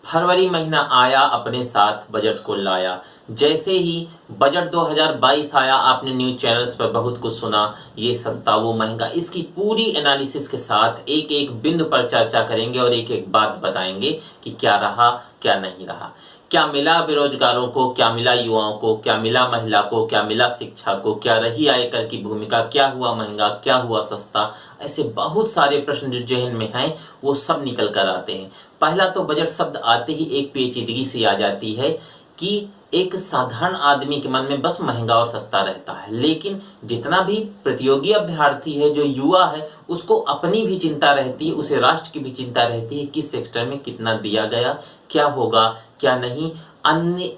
फरवरी महीना आया अपने साथ बजट को लाया। जैसे ही बजट 2022 आया, आपने न्यूज चैनल्स पर बहुत कुछ सुना, ये सस्ता वो महंगा। इसकी पूरी एनालिसिस के साथ एक एक बिंदु पर चर्चा करेंगे और एक एक बात बताएंगे कि क्या रहा क्या नहीं रहा, क्या मिला बेरोजगारों को, क्या मिला युवाओं को, क्या मिला महिला को, क्या मिला शिक्षा को, क्या रही आयकर की भूमिका, क्या हुआ महंगा, क्या हुआ सस्ता। ऐसे बहुत सारे प्रश्न जो जहन में हैं वो सब निकल कर आते हैं। पहला तो बजट शब्द आते ही एक पेचीदगी सी आ जाती है कि एक साधारण आदमी के मन में बस महंगा और सस्ता रहता है, लेकिन जितना भी प्रतियोगी अभ्यर्थी है, जो युवा है, उसको अपनी भी चिंता रहती है, उसे राष्ट्र की भी चिंता रहती है, किस सेक्टर में कितना दिया गया, क्या होगा क्या नहीं। अन्य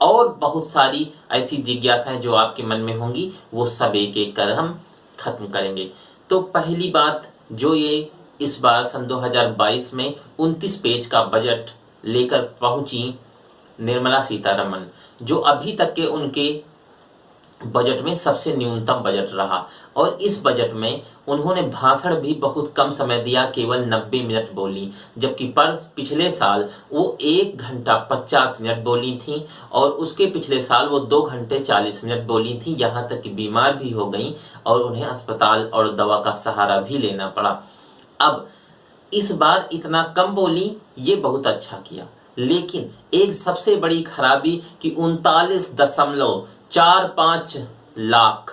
और बहुत सारी ऐसी जिज्ञासाएं जो आपके मन में होंगी, वो सब एक एक कर हम खत्म करेंगे। तो पहली बात, जो ये इस बार सन 2022 में 29 पेज का बजट लेकर पहुंची निर्मला सीतारमण, जो अभी तक के उनके बजट में सबसे न्यूनतम बजट रहा, और इस बजट में उन्होंने भाषण भी बहुत कम समय दिया, केवल 90 मिनट बोली, जबकि पिछले साल वो 1 घंटा 50 मिनट बोली थी, और उसके पिछले साल वो 2 घंटे 40 मिनट बोली थी। यहाँ तक कि बीमार भी हो गई और उन्हें अस्पताल और दवा का सहारा भी लेना पड़ा। अब इस बार इतना कम बोली, ये बहुत अच्छा किया, लेकिन एक सबसे बड़ी खराबी कि 39.45 लाख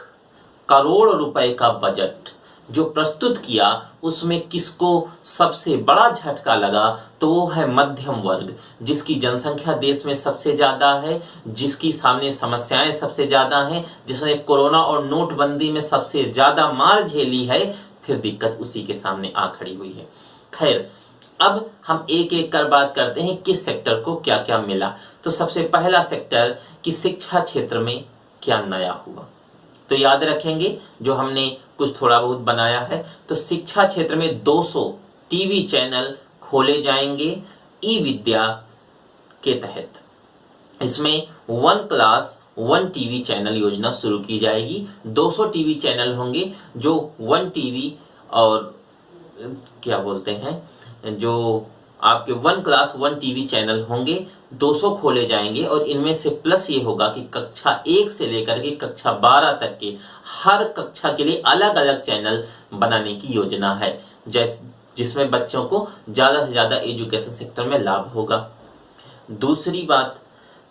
करोड़ रुपए का बजट जो प्रस्तुत किया, उसमें किसको सबसे बड़ा झटका लगा, तो वो है मध्यम वर्ग, जिसकी जनसंख्या देश में सबसे ज्यादा है, जिसकी सामने समस्याएं सबसे ज्यादा हैं, जिसने कोरोना और नोटबंदी में सबसे ज्यादा मार झेली है, फिर दिक्कत उसी के सामने आ खड़ी हुई है। खैर, अब हम एक एक कर बात करते हैं किस सेक्टर को क्या क्या मिला। तो सबसे पहला सेक्टर कि शिक्षा क्षेत्र में क्या नया हुआ, तो याद रखेंगे जो हमने कुछ थोड़ा बहुत बनाया है। तो शिक्षा क्षेत्र में 200 टीवी चैनल खोले जाएंगे ई विद्या के तहत। इसमें 1 क्लास 1 टीवी चैनल योजना शुरू की जाएगी। 200 टीवी चैनल होंगे, जो 1 टीवी और क्या बोलते हैं, जो आपके 1 क्लास 1 टीवी चैनल होंगे, 200 खोले जाएंगे, और इनमें से प्लस ये होगा कि कक्षा 1 से लेकर के कक्षा 12 तक के हर कक्षा के लिए अलग अलग चैनल बनाने की योजना है, जिसमें बच्चों को ज्यादा से ज्यादा एजुकेशन सेक्टर में लाभ होगा। दूसरी बात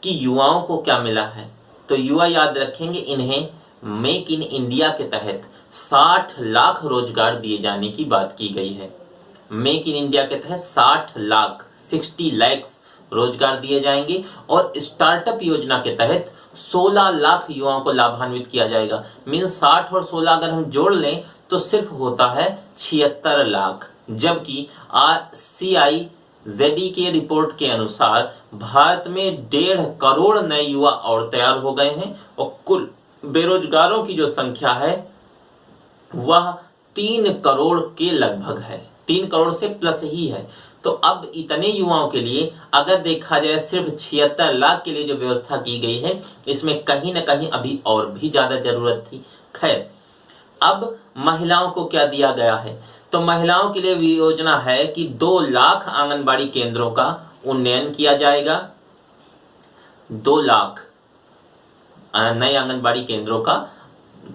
कि युवाओं को क्या मिला है, तो युवा याद रखेंगे, इन्हें मेक इन इंडिया के तहत 60 लाख रोजगार दिए जाने की बात की गई है। मेक इन इंडिया के तहत 60 लाख रोजगार दिए जाएंगे, और स्टार्टअप योजना के तहत 16 लाख युवाओं को लाभान्वित किया जाएगा। मीन 60 और 16 अगर हम जोड़ लें तो सिर्फ होता है 76 लाख, जबकि CIZE के रिपोर्ट के अनुसार भारत में 1.5 करोड़ नए युवा और तैयार हो गए हैं, और कुल बेरोजगारों की जो संख्या है वह 3 करोड़ के लगभग है, 3 करोड़ से प्लस ही है। तो अब इतने युवाओं के लिए अगर देखा जाए सिर्फ 76 लाख के लिए जो व्यवस्था की गई है, इसमें कहीं ना कहीं अभी और भी ज्यादा जरूरत थी। खैर, अब महिलाओं को क्या दिया गया है, तो महिलाओं के लिए भी योजना है कि 2 लाख आंगनबाड़ी केंद्रों का उन्नयन किया जाएगा। 2 लाख नए आंगनबाड़ी केंद्रों का,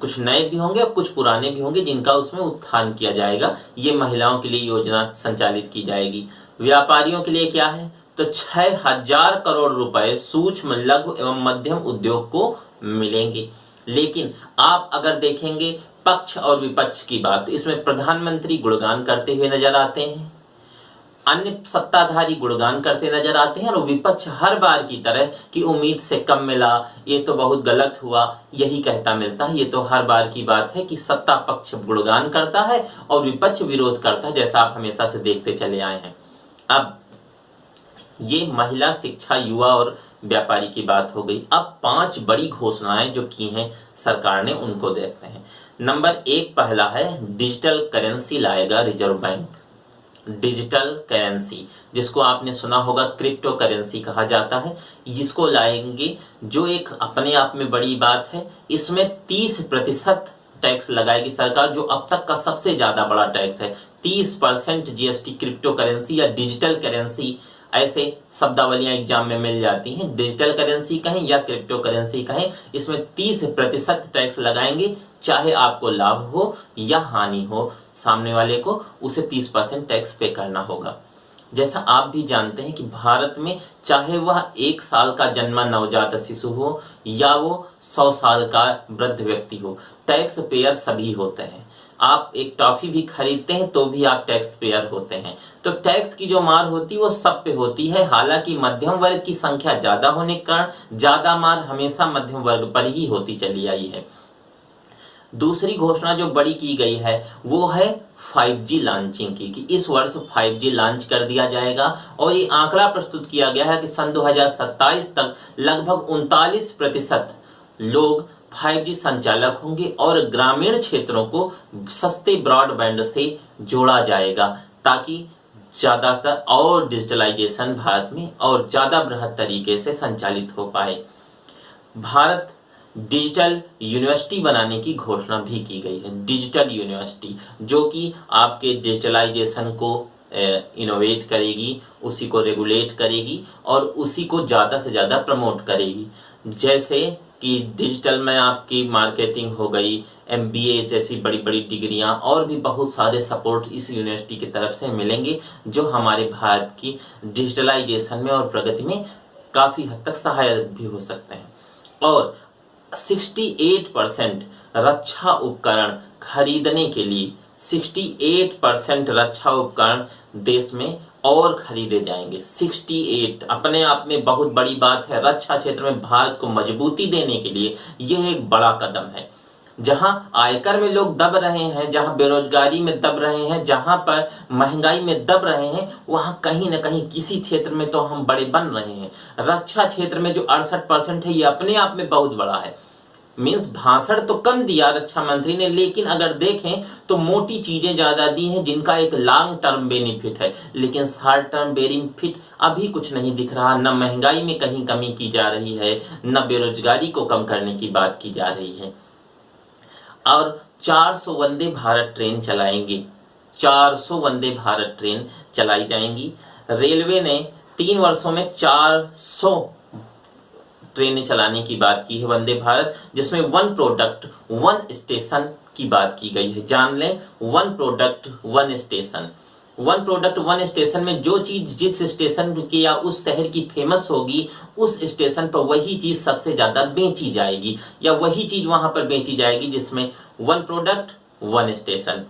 कुछ नए भी होंगे और कुछ पुराने भी होंगे, जिनका उसमें उत्थान किया जाएगा। ये महिलाओं के लिए योजना संचालित की जाएगी। व्यापारियों के लिए क्या है, तो 6000 करोड़ रुपए सूक्ष्म लघु एवं मध्यम उद्योग को मिलेंगे। लेकिन आप अगर देखेंगे पक्ष और विपक्ष की बात, तो इसमें प्रधानमंत्री गुणगान करते हुए नजर आते हैं, अन्य सत्ताधारी गुणगान करते नजर आते हैं, और विपक्ष हर बार की तरह कि उम्मीद से कम मिला, ये तो बहुत गलत हुआ, यही कहता मिलता है। ये तो हर बार की बात है कि सत्ता पक्ष गुणगान करता है और विपक्ष विरोध करता है, जैसा आप हमेशा से देखते चले आए हैं। अब ये महिला, शिक्षा, युवा और व्यापारी की बात हो गई। अब 5 बड़ी घोषणाएं जो की हैं सरकार ने, उनको देखते हैं। नंबर 1 पहला है डिजिटल करेंसी लाएगा रिजर्व बैंक। डिजिटल करेंसी, जिसको आपने सुना होगा क्रिप्टो करेंसी कहा जाता है, जिसको लाएंगे, जो एक अपने आप में बड़ी बात है। इसमें 30% टैक्स लगाएगी सरकार, जो अब तक का सबसे ज्यादा बड़ा टैक्स है। 30% जीएसटी क्रिप्टो करेंसी या डिजिटल करेंसी ऐसे शब्दावलियां एग्जाम में मिल जाती हैं। डिजिटल करेंसी कहें या क्रिप्टो करेंसी कहें, इसमें 30% टैक्स लगाएंगे, चाहे आपको लाभ हो या हानि हो, सामने वाले को उसे 30% टैक्स पे करना होगा। जैसा आप भी जानते हैं कि भारत में चाहे वह 1 साल का जन्मा नवजात शिशु हो या वो 100 साल का वृद्ध व्यक्ति हो, टैक्स पेयर सभी होते हैं। आप एक टॉफी भी खरीदते हैं तो भी आप टैक्स पेयर होते हैं। तो टैक्स की जो मार होती है वो सब पे होती है। हालांकि मध्यम वर्ग की संख्या ज्यादा होने के कारण ज्यादा मार हमेशा मध्यम वर्ग पर ही होती चली आई है। दूसरी घोषणा जो बड़ी की गई है वो है 5G लॉन्चिंग की, कि इस वर्ष 5G लॉन्च कर दिया जाएगा। और ये आंकड़ा प्रस्तुत किया गया है कि सन 2027 तक लगभग 39% लोग 5G संचालक होंगे और ग्रामीण क्षेत्रों को सस्ते ब्रॉडबैंड से जोड़ा जाएगा, ताकि ज्यादा से और डिजिटलाइजेशन भारत में और ज्यादा बृहद तरीके से संचालित हो पाए। भारत डिजिटल यूनिवर्सिटी बनाने की घोषणा भी की गई है। डिजिटल यूनिवर्सिटी जो कि आपके डिजिटलाइजेशन को इनोवेट करेगी, उसी को रेगुलेट करेगी और उसी को ज़्यादा से ज़्यादा प्रमोट करेगी। जैसे कि डिजिटल में आपकी मार्केटिंग हो गई, MBA जैसी बड़ी बड़ी डिग्रियां और भी बहुत सारे सपोर्ट इस यूनिवर्सिटी की तरफ से मिलेंगे, जो हमारे भारत की डिजिटलाइजेशन में और प्रगति में काफ़ी हद तक सहायक भी हो सकते हैं। और 68% रक्षा उपकरण खरीदने के लिए 68% रक्षा उपकरण देश में और खरीदे जाएंगे। 68 अपने आप में बहुत बड़ी बात है। रक्षा क्षेत्र में भारत को मजबूती देने के लिए यह एक बड़ा कदम है। जहां आयकर में लोग दब रहे हैं, जहां बेरोजगारी में दब रहे हैं, जहां पर महंगाई में दब रहे हैं, वहां कहीं ना कहीं किसी क्षेत्र में तो हम बड़े बन रहे हैं। रक्षा क्षेत्र में जो 68% है ये अपने आप में बहुत बड़ा है। मीन्स भाषण तो कम दिया रक्षा मंत्री ने, लेकिन अगर देखें तो मोटी चीजें ज्यादा दी हैं जिनका एक लॉन्ग टर्म बेनिफिट है, लेकिन शॉर्ट टर्म बेनिफिट अभी कुछ नहीं दिख रहा। न महंगाई में कहीं कमी की जा रही है, न बेरोजगारी को कम करने की बात की जा रही है। और 400 वंदे भारत ट्रेन चलाएंगे, 400 वंदे भारत ट्रेन चलाई जाएंगी। रेलवे ने 3 वर्षों में 400 ट्रेनें चलाने की बात की है वंदे भारत, जिसमें 1 प्रोडक्ट 1 स्टेशन की बात की गई है। जान लें, 1 प्रोडक्ट 1 स्टेशन। 1 प्रोडक्ट 1 स्टेशन में जो चीज जिस स्टेशन की या उस शहर की फेमस होगी, उस स्टेशन पर वही चीज सबसे ज्यादा बेची जाएगी, या वही चीज वहां पर बेची जाएगी जिसमें 1 प्रोडक्ट 1 स्टेशन।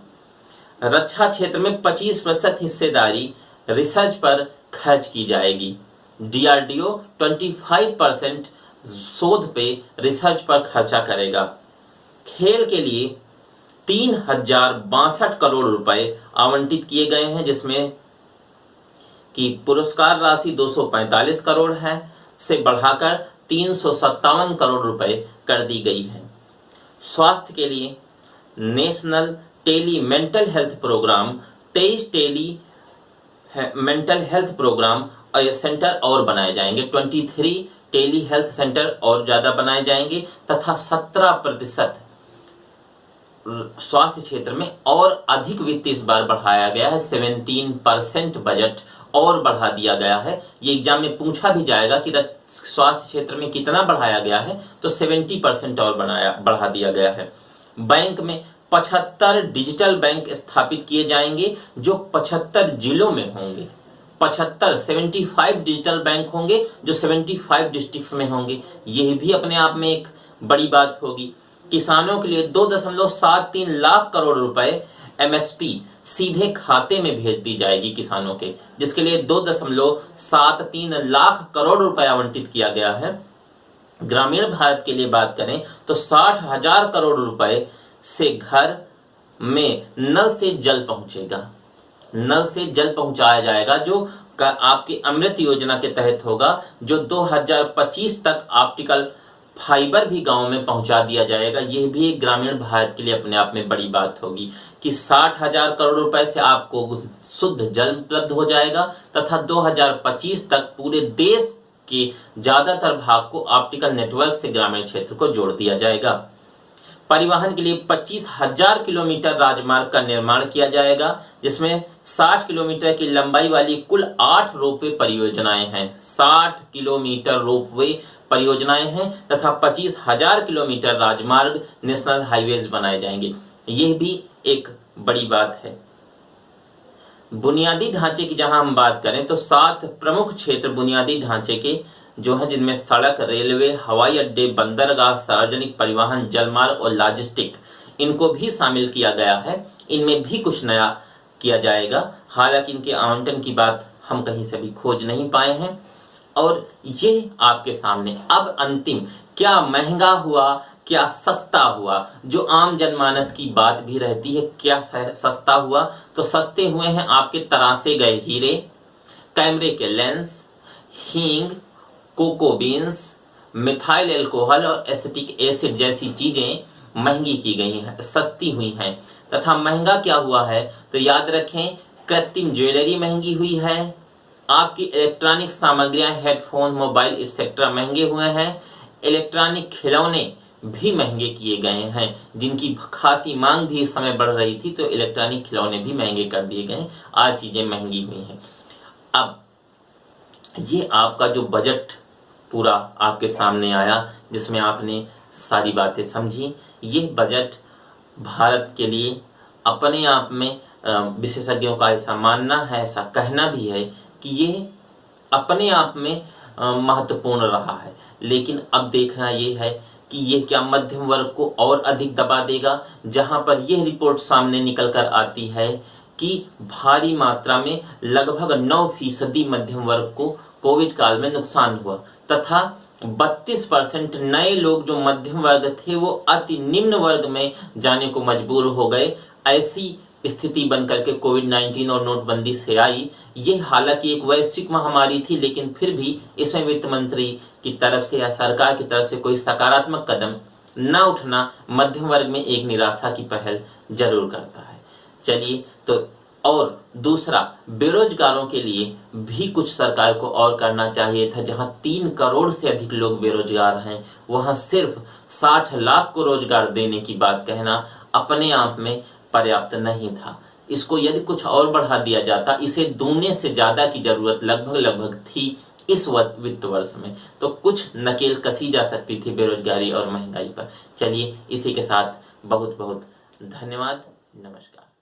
रक्षा क्षेत्र में 25% हिस्सेदारी रिसर्च पर खर्च की जाएगी। DRDO 25% शोध पे रिसर्च पर खर्चा करेगा। खेल के लिए 3062 करोड़ रुपए आवंटित किए गए हैं, जिसमें कि पुरस्कार राशि 245 करोड़ है से बढ़ाकर 357 करोड़ रुपए कर दी गई है। स्वास्थ्य के लिए national tele mental health programme 23 tele mental health programme centre और बनाए जाएंगे। 23 टेली हेल्थ सेंटर और ज्यादा बनाए जाएंगे तथा 17% स्वास्थ्य क्षेत्र में और अधिक वित्त इस बार बढ़ाया गया है। 17% बजट और बढ़ा दिया गया है। ये एग्जाम में पूछा भी जाएगा कि स्वास्थ्य क्षेत्र में कितना बढ़ाया गया है, तो 70% और बढ़ा दिया गया है। बैंक में 75 डिजिटल बैंक स्थापित किए जाएंगे जो 75 जिलों में होंगे। 75 डिजिटल बैंक होंगे जो 75 डिस्ट्रिक्ट्स में होंगे। यह भी अपने आप में एक बड़ी बात होगी। किसानों के लिए 2.73 लाख करोड़ रुपए MSP सीधे खाते में भेज दी जाएगी किसानों के, जिसके लिए 2.73 लाख करोड़ रुपए आवंटित किया गया है। ग्रामीण भारत के लिए बात करें तो 60,000 करोड़ रुपए से घर में नल से जल पहुंचेगा। नल से जल पहुंचाया जाएगा, जो आपकी अमृत योजना के तहत होगा, जो 2025 तक ऑप्टिकल फाइबर भी गांव में पहुंचा दिया जाएगा। यह भी एक ग्रामीण भारत के लिए अपने आप में बड़ी बात होगी कि 60,000 करोड़ रुपए से आपको शुद्ध जल उपलब्ध हो जाएगा तथा 2025 तक पूरे देश के ज्यादातर भाग को ऑप्टिकल नेटवर्क से ग्रामीण क्षेत्र को जोड़ दिया जाएगा। परिवहन के लिए 25,000 किलोमीटर राजमार्ग का निर्माण किया जाएगा, जिसमें 60 किलोमीटर की लंबाई वाली कुल 8 रोपवे परियोजनाएं हैं। 60 किलोमीटर रोपवे परियोजनाएं हैं तथा 25,000 किलोमीटर राजमार्ग नेशनल हाईवेज बनाए जाएंगे। यह भी एक बड़ी बात है। बुनियादी ढांचे की जहां हम बात करें तो 7 प्रमुख क्षेत्र बुनियादी ढांचे के जो है, जिनमें सड़क, रेलवे, हवाई अड्डे, बंदरगाह, सार्वजनिक परिवहन, जलमार्ग और लॉजिस्टिक, इनको भी शामिल किया गया है। इनमें भी कुछ नया किया जाएगा। हालांकि इनके आवंटन की बात हम कहीं से भी खोज नहीं पाए हैं। और ये आपके सामने अब अंतिम, क्या महंगा हुआ, क्या सस्ता हुआ, जो आम जनमानस की बात भी रहती है। क्या सस्ता हुआ? तो सस्ते हुए हैं आपके तरासे गए हीरे, कैमरे के लेंस, हींग, कोको बीन्स, मिथाइल एल्कोहल और एसिटिक एसिड जैसी चीजें महंगी की गई हैं, सस्ती हुई हैं। तथा महंगा क्या हुआ है तो याद रखें, कृत्रिम ज्वेलरी महंगी हुई है, आपकी इलेक्ट्रॉनिक सामग्रियां, हेडफोन, मोबाइल एक्सेट्रा महंगे हुए हैं। इलेक्ट्रॉनिक खिलौने भी महंगे किए गए हैं, जिनकी खासी मांग भी इस समय बढ़ रही थी, तो इलेक्ट्रॉनिक खिलौने भी महंगे कर दिए गए। आज चीजें महंगी हुई हैं। अब ये आपका जो बजट पूरा आपके सामने आया, जिसमें आपने सारी बातें समझी, ये बजट भारत के लिए अपने आप में विशेषज्ञों का ऐसा मानना है, ऐसा कहना भी है कि ये अपने आप में महत्वपूर्ण रहा है। लेकिन अब देखना ये है कि ये क्या मध्यम वर्ग को और अधिक दबा देगा, जहां पर यह रिपोर्ट सामने निकल कर आती है कि भारी मात्रा में लगभग 9% मध्यम वर्ग को कोविड काल में नुकसान हुआ तथा 32% नए लोग जो मध्यम वर्ग थे वो अति निम्न वर्ग में जाने को मजबूर हो गए। ऐसी स्थिति बनकर के कोविड-19 और नोटबंदी से आई। ये हालांकि एक वैश्विक महामारी थी, लेकिन फिर भी इसमें वित्त मंत्री की तरफ से या सरकार की तरफ से कोई सकारात्मक कदम न उठना मध्यम वर्ग में एक निराशा की पहल जरूर करता है। चलिए, तो और दूसरा, बेरोजगारों के लिए भी कुछ सरकार को और करना चाहिए था। जहां 3 करोड़ से अधिक लोग बेरोजगार हैं, वहां सिर्फ 60 लाख को रोजगार देने की बात कहना अपने आप में पर्याप्त नहीं था। इसको यदि कुछ और बढ़ा दिया जाता, इसे दूने से ज्यादा की जरूरत लगभग थी इस वित्त वर्ष में, तो कुछ नकेल कसी जा सकती थी बेरोजगारी और महंगाई पर। चलिए, इसी के साथ बहुत बहुत धन्यवाद। नमस्कार।